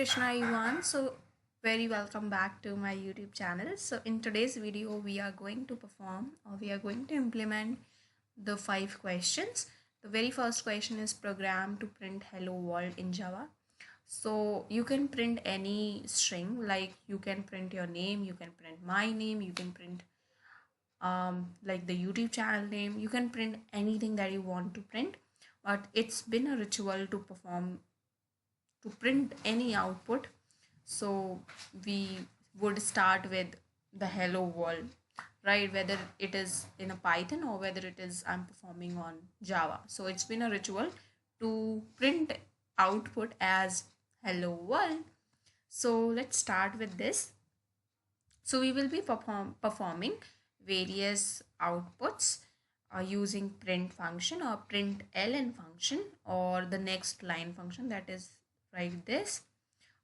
Krishna everyone. So very welcome back to my YouTube channel. So in today's video we are going to perform or we are going to implement the 5 questions. The very first question is program to print hello world in Java. So you can print any string, like you can print your name, you can print my name, you can print like the YouTube channel name, you can print anything that you want to print. But it's been a ritual to print any output, so we would start with the hello world, right? Whether it is in a Python or whether it is I'm performing on Java, so it's been a ritual to print output as hello world. So let's start with this. So we will be performing various outputs using print function or print ln function or the next line function, that is like this.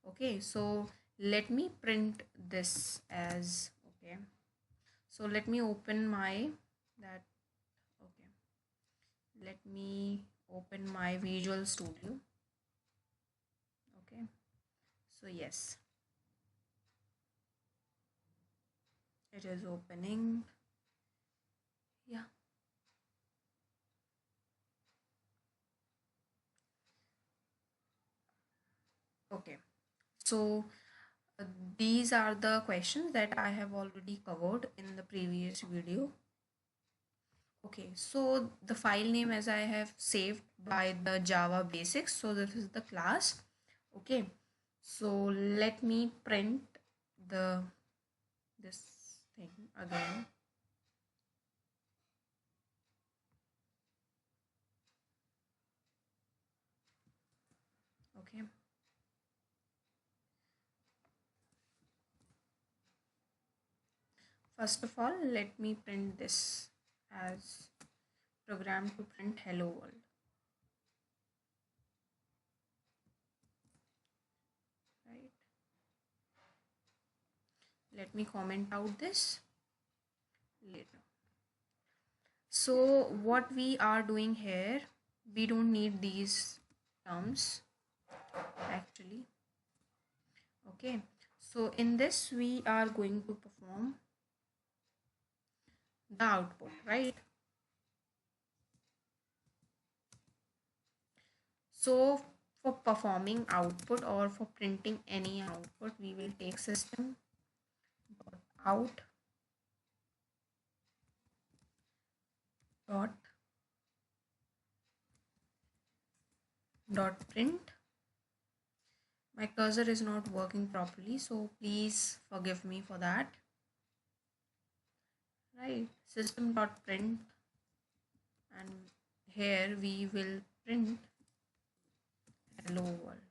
Okay, so let me print this as, okay, so let me open my that okay, let me open my Visual Studio. Okay, so yes, it is opening. Yeah. Okay, so these are the questions that I have already covered in the previous video. Okay, so the file name, as I have saved by the Java basics, so this is the class. Okay, so let me print the this thing again. Okay, first of all, let me print this as program to print hello world. Right, let me comment out this later. So what we are doing here, we don't need these terms actually. Okay, so in this we are going to perform the output, right? So for performing output or for printing any output, we will take System.out dot print. My cursor is not working properly, so please forgive me for that. Right, System.print, and here we will print hello world.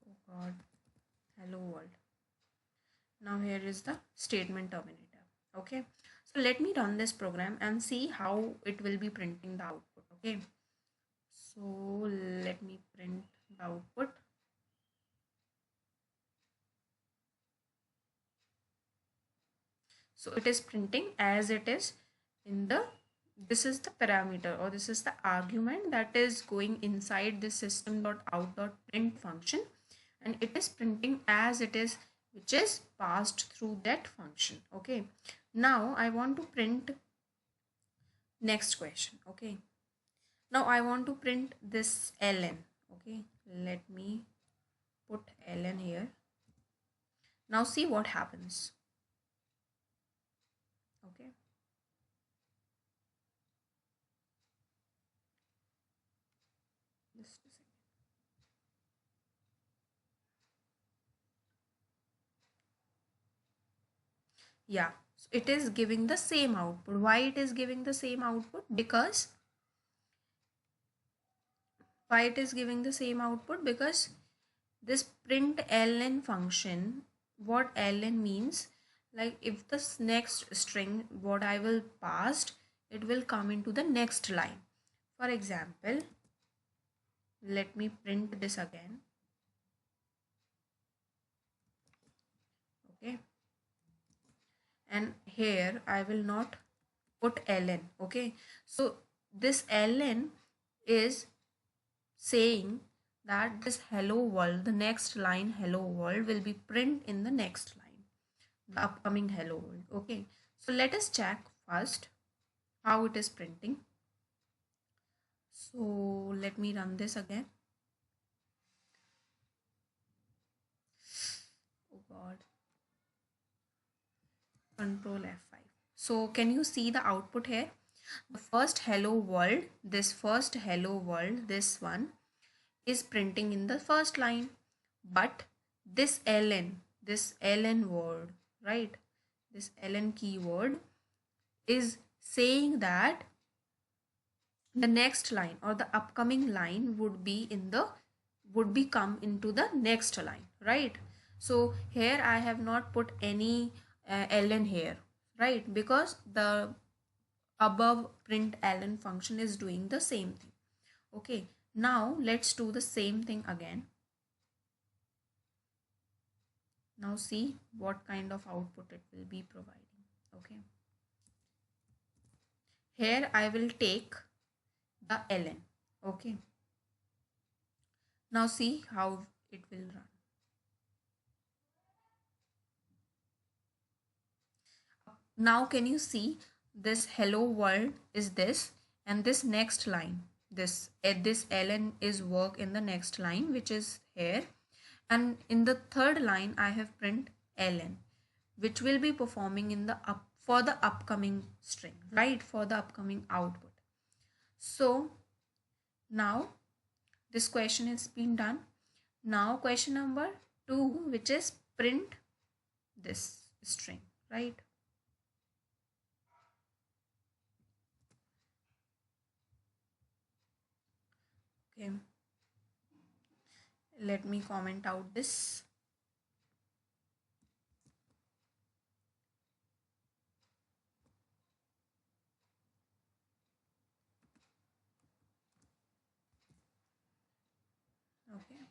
Oh god, hello world. Now here is the statement terminator. Okay, so let me run this program and see how it will be printing the output. Okay, so let me print the output. So it is printing as it is in the, this is the parameter or this is the argument that is going inside the System.out.print function, and it is printing as it is, which is passed through that function. Okay, now I want to print next question. Okay, now I want to print this ln. Okay, let me put ln here. Now see what happens. Okay, just a second. Yeah, so it is giving the same output. Why it is giving the same output? Because why it is giving the same output? Because this print ln function, what ln means, like if this next string what I will pass, it will come into the next line. For example, let me print this again. Okay, and here I will not put ln. Okay, so this ln is saying that this hello world, the next line hello world will be print in the next line, the upcoming hello world. Okay, so let us check first how it is printing. So let me run this again. Oh god, control F5. So can you see the output here? The first hello world, this first hello world, this one is printing in the first line, but this ln word, right, this ln keyword is saying that the next line or the upcoming line would be come into the next line, right? So here I have not put any ln here, right, because the above print ln function is doing the same thing. Okay, now let's do the same thing again. Now see what kind of output it will be providing. Okay, here I will take the ln. Okay, now see how it will run. Now can you see this hello world is this, and this next line, this ln is work in the next line, which is here, and in the third line I have print ln, which will be performing in the up for the upcoming string, right, for the upcoming output. So now this question has been done. Now question number 2, which is print this string, right? Okay, let me comment out this. Okay,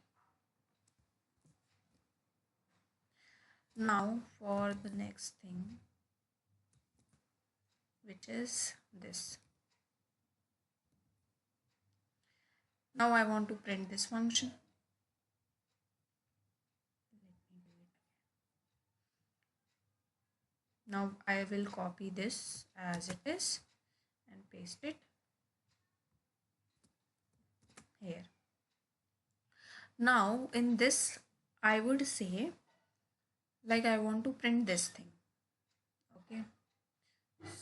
now for the next thing, which is this. Now I want to print this function. Now I will copy this as it is and paste it here. Now in this I would say, like, I want to print this thing. Okay,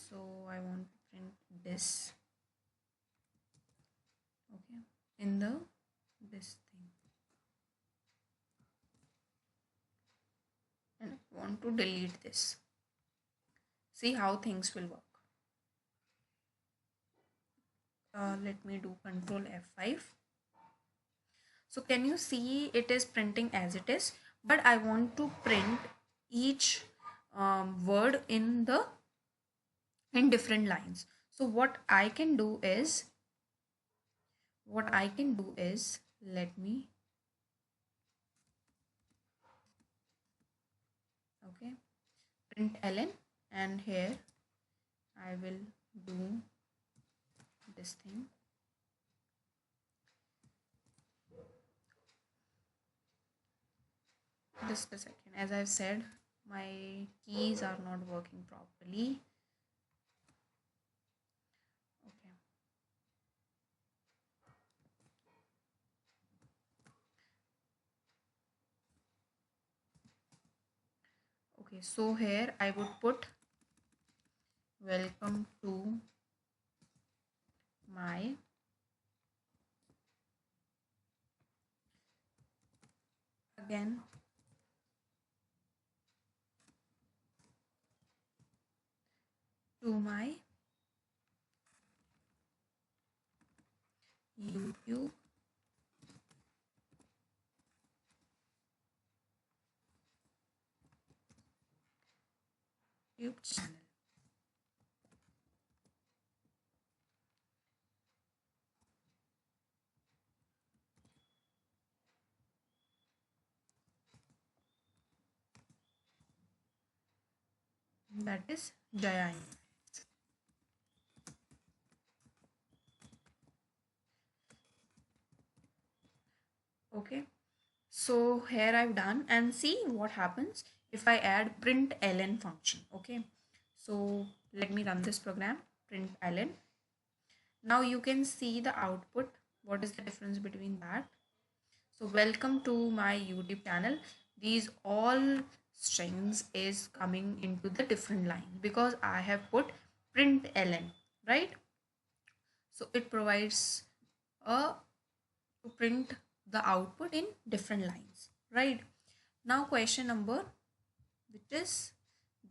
so I want to print this. Okay, in the this thing, and I want to delete this. See how things will work. Let me do control F5. So can you see it is printing as it is, but I want to print each word in different lines. So what I can do is let me, okay, print ln, and here I will do this thing. Just a second, as I've said, my keys are not working properly. Okay, okay, so here I would put welcome to my again to my YouTube channel. That is Jaya. Okay, so here I've done, and see what happens if I add println function. Okay, so let me run this program, println. Now you can see the output. What is the difference between that? So welcome to my YouTube channel. These all strings is coming into the different lines because I have put println, right? So it provides a to print the output in different lines, right? Now question number, which is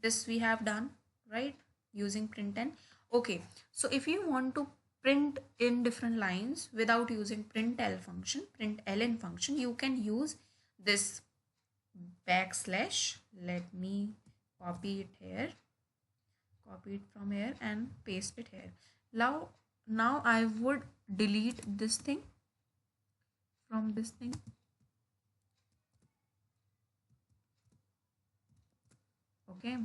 this we have done, right, using println. Okay, so if you want to print in different lines without using println function, you can use this backslash. Let me copy it here, copy it from here and paste it here. Now I would delete this thing from this thing. Okay,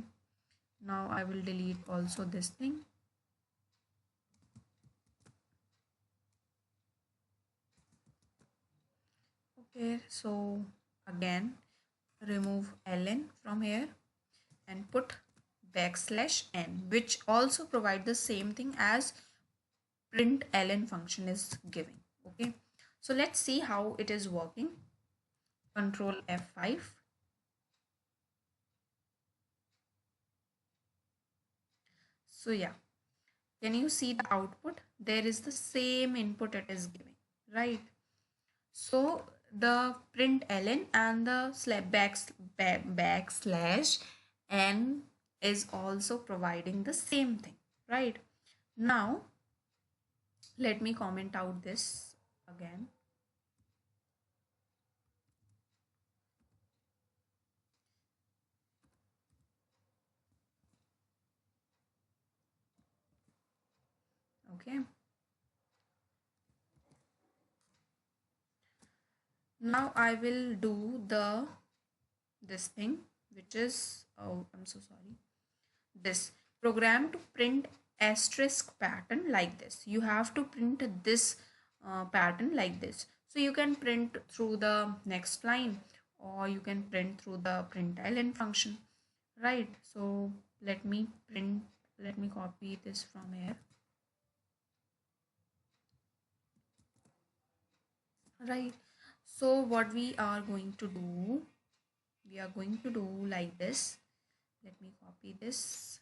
now I will delete also this thing. Okay, so again remove ln from here and put backslash n, which also provide the same thing as print ln function is giving. Okay, so let's see how it is working. Control F5. So yeah, can you see the output? There is the same input it is giving, right? So the print ln and the backslash n is also providing the same thing, right? Now let me comment out this again. Okay, now I will do this thing, which is, oh, I'm so sorry, this program to print asterisk pattern like this. You have to print this pattern like this. So you can print through the next line, or you can print through the println function, right? So let me copy this from here, right? So what we are going to do, we are going to do like this. Let me copy this.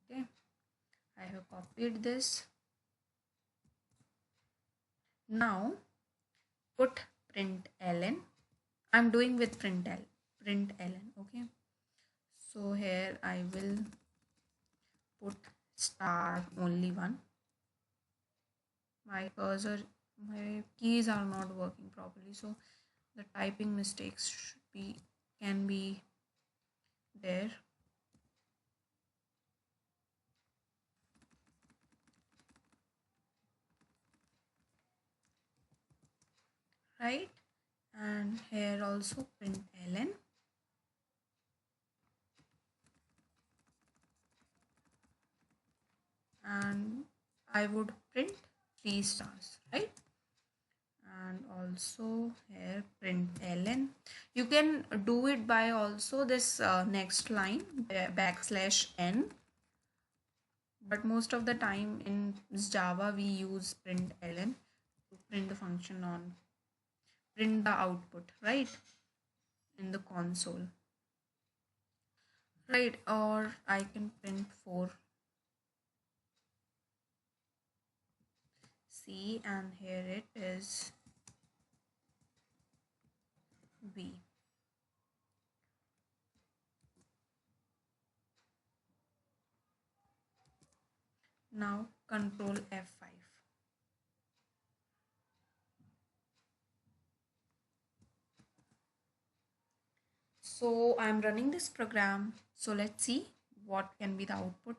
Okay, I have copied this. Now put println. I'm doing with println. Okay, so here I will put star only one. My cursor, my keys are not working properly, so the typing mistakes can be there. Right, and here also println, and I would print 3 stars, right? And also here println. You can do it by also this next line, backslash n, but most of the time in Java we use println to print the function on, print the output, right, in the console, right? Or I can print 4 C, and here it is B. Now control F5. So I'm running this program, so let's see what can be the output.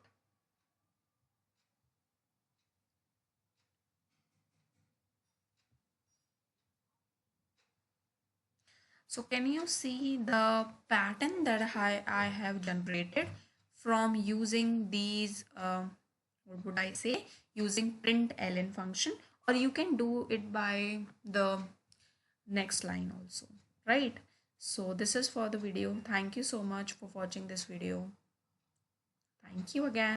So can you see the pattern that I have generated from using these, what would I say, using println function, or you can do it by the next line also, right? So this is for the video. Thank you so much for watching this video. Thank you again.